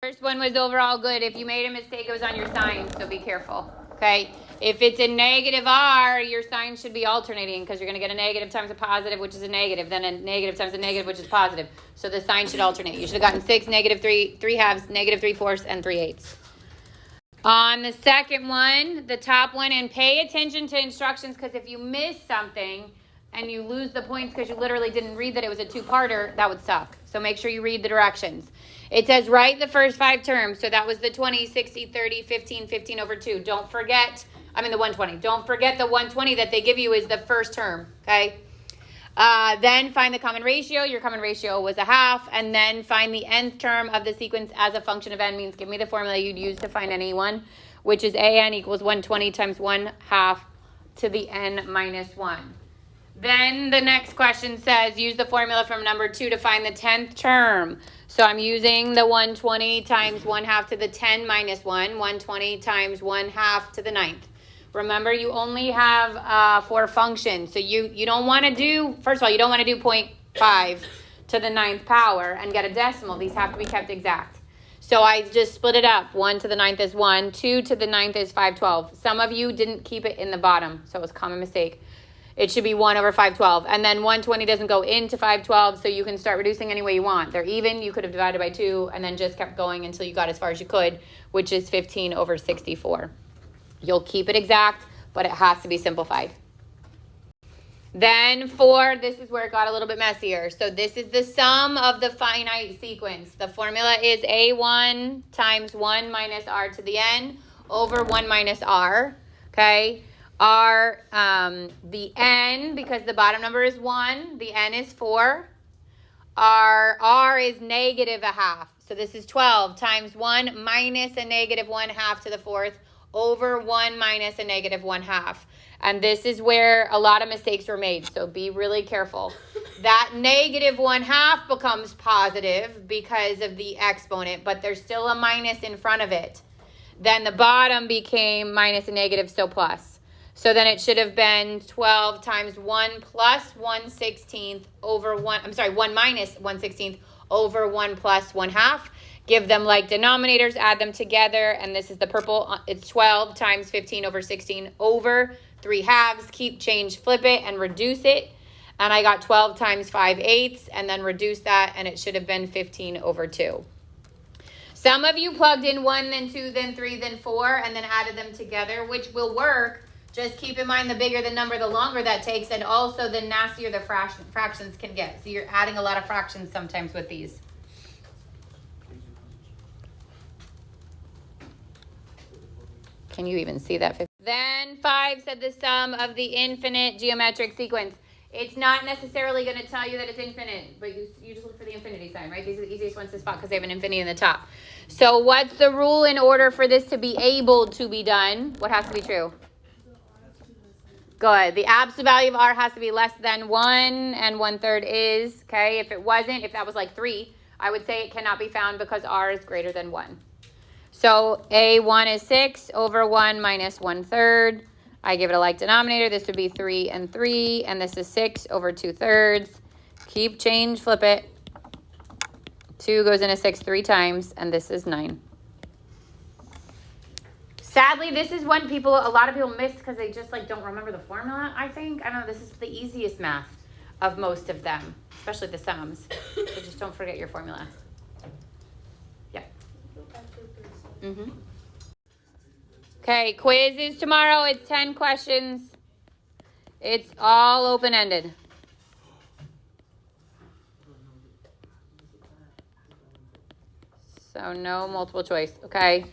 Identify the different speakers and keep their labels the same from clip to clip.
Speaker 1: first one was overall good. If you made a mistake, it was on your sign, so be careful, okay? If it's a negative R, your sign should be alternating because you're going to get a negative times a positive, which is a negative, then a negative times a negative, which is positive. So the sign should alternate. You should have gotten 6, negative 3, 3 halves, negative 3/4, and 3/8. On the second one, the top one, and pay attention to instructions because if you miss something and you lose the points because you literally didn't read that it was a two-parter, that would suck. So make sure you read the directions. It says write the first 5 terms. So that was the 20, 60, 30, 15, 15 over 2. Don't forget, the 120. Don't forget the 120 that they give you is the first term, okay? Then find the common ratio. Your common ratio was a half. And then find the nth term of the sequence as a function of n means give me the formula you'd use to find any one, which is an equals 120 times 1/2 to the n minus 1. Then the next question says use the formula from number 2 to find the 10th term. So I'm using the 120 times 1/2 to the 10 minus 1, 120 times 1/2 to the 9th. Remember, you only have 4 functions. So you don't want to do, first of all, you don't want to do 0.5 to the 9th power and get a decimal. These have to be kept exact. So I just split it up. 1 to the 9th is 1. 2 to the 9th is 5/12. Some of you didn't keep it in the bottom, so it was a common mistake. It should be 1 over 5/12. And then 120 doesn't go into 5/12, so you can start reducing any way you want. They're even. You could have divided by 2 and then just kept going until you got as far as you could, which is 15 over 64. You'll keep it exact, but it has to be simplified. Then 4, this is where it got a little bit messier. So this is the sum of the finite sequence. The formula is A1 times 1 minus r to the n over 1 minus r, okay? R, the n, because the bottom number is 1, the n is 4. R is negative a half. So this is 12 times 1 minus a negative 1/2 to the 4th over 1 minus a negative 1/2. And this is where a lot of mistakes were made, so be really careful. That negative 1/2 becomes positive because of the exponent, but there's still a minus in front of it. Then the bottom became minus a negative, so plus. So then it should have been 12 times 1 plus 1/16 over 1, 1 minus 1/16 over 1 plus 1/2. Give them like denominators, add them together, and this is the purple. It's 12 times 15 over 16 over 3 halves. Keep, change, flip it, and reduce it. And I got 12 times 5/8, and then reduce that, and it should have been 15 over 2. Some of you plugged in 1, then 2, then 3, then 4, and then added them together, which will work. Just keep in mind the bigger the number, the longer that takes, and also the nastier the fractions can get. So you're adding a lot of fractions sometimes with these. Can you even see that? Then 5 said the sum of the infinite geometric sequence. It's not necessarily going to tell you that it's infinite, but you just look for the infinity sign, right? These are the easiest ones to spot because they have an infinity in the top. So what's the rule in order for this to be able to be done? What has to be true? Good. The absolute value of r has to be less than 1, and 1/3 is, okay? If it wasn't, if that was like 3, I would say it cannot be found because r is greater than 1. So A1 is 6 over 1 minus 1/3. I give it a like denominator. This would be 3 and 3, and this is 6 over 2/3. Keep, change, flip it. 2 goes into 6 3 times, and this is 9. Sadly, this is one a lot of people miss because they just don't remember the formula, I think. I don't know, this is the easiest math of most of them, especially the sums. So just don't forget your formula. Yeah. Okay, quiz is tomorrow. It's 10 questions. It's all open-ended. So no multiple choice, okay?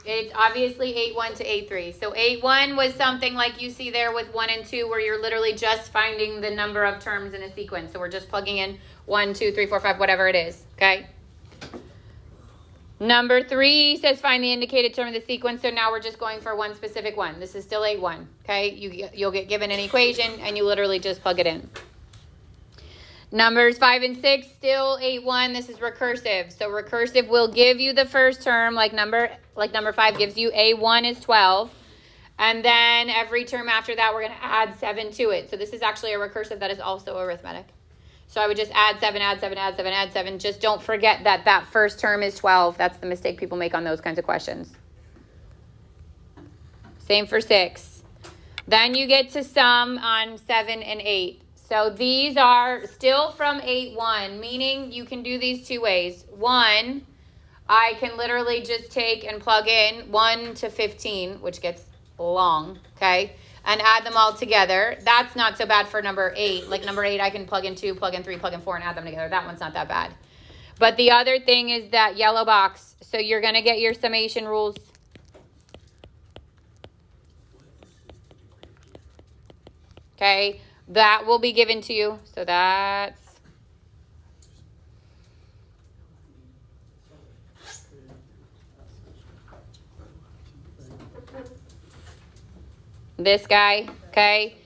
Speaker 1: It's obviously 8-1 to 8-3. So 8-1 was something like you see there with 1 and 2 where you're literally just finding the number of terms in a sequence. So we're just plugging in 1, 2, 3, 4, 5, whatever it is, okay? Number 3 says find the indicated term of the sequence. So now we're just going for one specific one. This is still 8-1, okay? You'll get given an equation and you literally just plug it in. Numbers 5 and 6, still 8-1. This is recursive. So recursive will give you the first term, like number 5 gives you A1 is 12. And then every term after that, we're going to add 7 to it. So this is actually a recursive that is also arithmetic. So I would just add 7, add 7, add 7, add 7. Just don't forget that that first term is 12. That's the mistake people make on those kinds of questions. Same for 6. Then you get to sum on 7 and 8. So these are still from 8-1, meaning you can do these two ways. 1, I can literally just take and plug in 1 to 15, which gets long, okay, and add them all together. That's not so bad for number 8. Like number 8, I can plug in 2, plug in 3, plug in 4, and add them together. That one's not that bad. But the other thing is that yellow box. So you're going to get your summation rules. Okay, that will be given to you. So that's this guy, okay?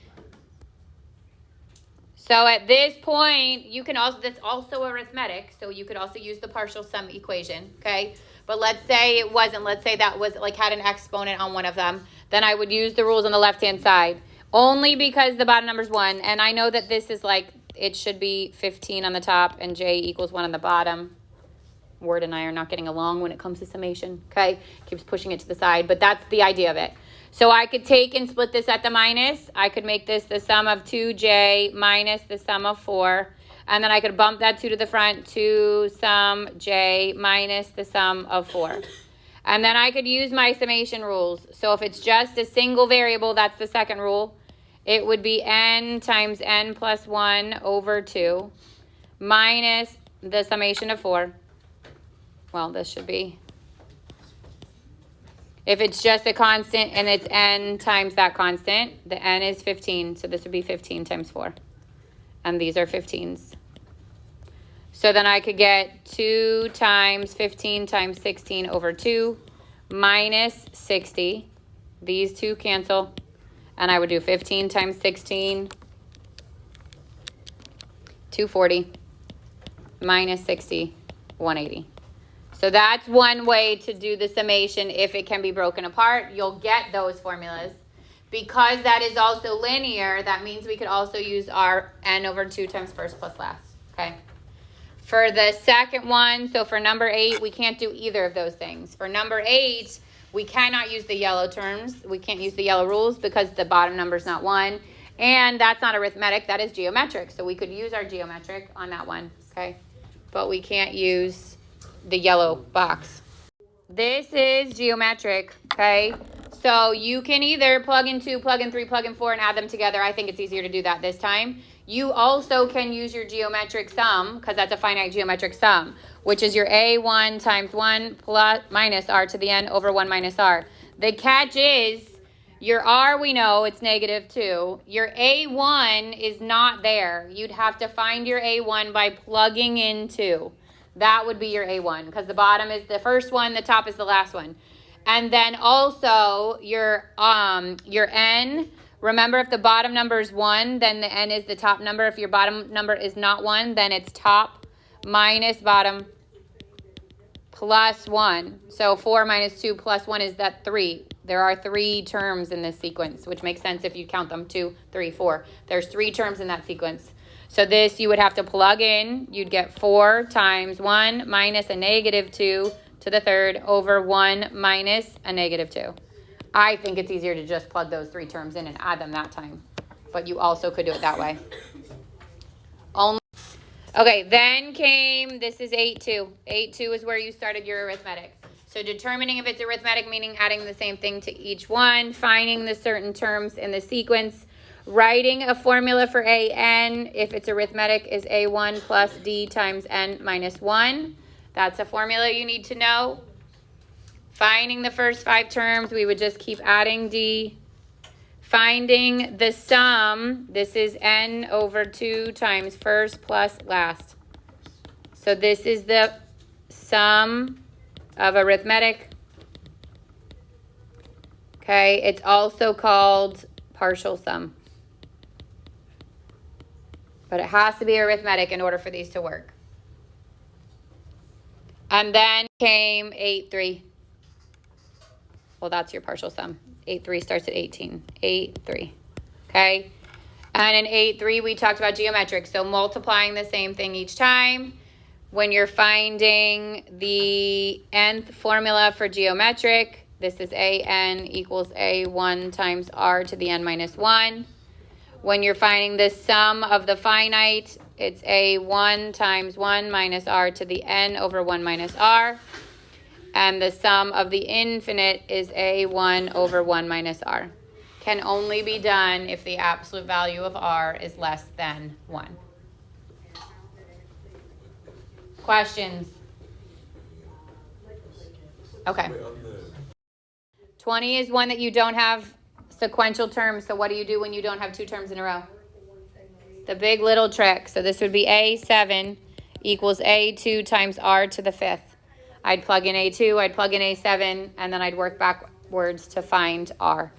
Speaker 1: So at this point, you can also, that's also arithmetic, so you could also use the partial sum equation, okay? But let's say it wasn't, let's say that was like had an exponent on one of them, then I would use the rules on the left-hand side, only because the bottom number's 1, and I know that this is like, it should be 15 on the top and j equals 1 on the bottom. Word and I are not getting along when it comes to summation, okay? Keeps pushing it to the side, but that's the idea of it. So I could take and split this at the minus. I could make this the sum of 2j minus the sum of 4. And then I could bump that 2 to the front, 2 sum j minus the sum of 4. And then I could use my summation rules. So if it's just a single variable, that's the second rule. It would be n times n plus 1 over 2 minus the summation of 4. Well, this should be, if it's just a constant and it's n times that constant, the n is 15. So this would be 15 times 4. And these are 15s. So then I could get 2 times 15 times 16 over 2 minus 60. These two cancel. And I would do 15 times 16, 240, minus 60, 180. So that's one way to do the summation if it can be broken apart. You'll get those formulas. Because that is also linear, that means we could also use our n over 2 times first plus last, okay? For the second one, so for number 8, we can't do either of those things. For number 8, we cannot use the yellow terms. We can't use the yellow rules because the bottom number is not 1. And that's not arithmetic, that is geometric. So we could use our geometric on that one, okay? But we can't use the yellow box. This is geometric, okay? So you can either plug in 2, plug in 3, plug in 4, and add them together. I think it's easier to do that this time. You also can use your geometric sum, because that's a finite geometric sum, which is your a1 times 1 plus minus r to the n over 1 minus r. The catch is, your r, we know it's -2. Your a1 is not there. You'd have to find your a1 by plugging in 2. That would be your a1, because the bottom is the first one, the top is the last one. And then also your n, remember if the bottom number is 1, then the n is the top number. If your bottom number is not 1, then it's top minus bottom plus 1. So 4 minus 2 plus 1 is that 3. There are 3 terms in this sequence, which makes sense if you count them. 2, 3, 4. There's 3 terms in that sequence. So this you would have to plug in. You'd get 4 times 1 minus a -2 to the third over 1 minus a -2. I think it's easier to just plug those 3 terms in and add them that time. But you also could do it that way. Okay, then came, this is 8-2. 8-2 is where you started your arithmetic. So determining if it's arithmetic, meaning adding the same thing to each one, finding the certain terms in the sequence, writing a formula for an, if it's arithmetic, is a1 plus d times n minus 1. That's a formula you need to know. Finding the first 5 terms, we would just keep adding d. Finding the sum, this is n over 2 times first plus last. So this is the sum of arithmetic. Okay, it's also called partial sum. But it has to be arithmetic in order for these to work. And then came 8-3. Well, that's your partial sum. 8-3 starts at 18. 8-3. Okay? And in 8.3, we talked about geometric. So multiplying the same thing each time. When you're finding the nth formula for geometric, this is an equals a1 times r to the n minus 1. When you're finding the sum of the finite, it's a1 times 1 minus r to the n over 1 minus r. And the sum of the infinite is a1 over 1 minus r. Can only be done if the absolute value of r is less than 1. Questions? Okay. 20 is one that you don't have sequential terms. So what do you do when you don't have two terms in a row? The big little trick. So this would be a7 equals a2 times r to the 5th. I'd plug in a2, I'd plug in a7, and then I'd work backwards to find r.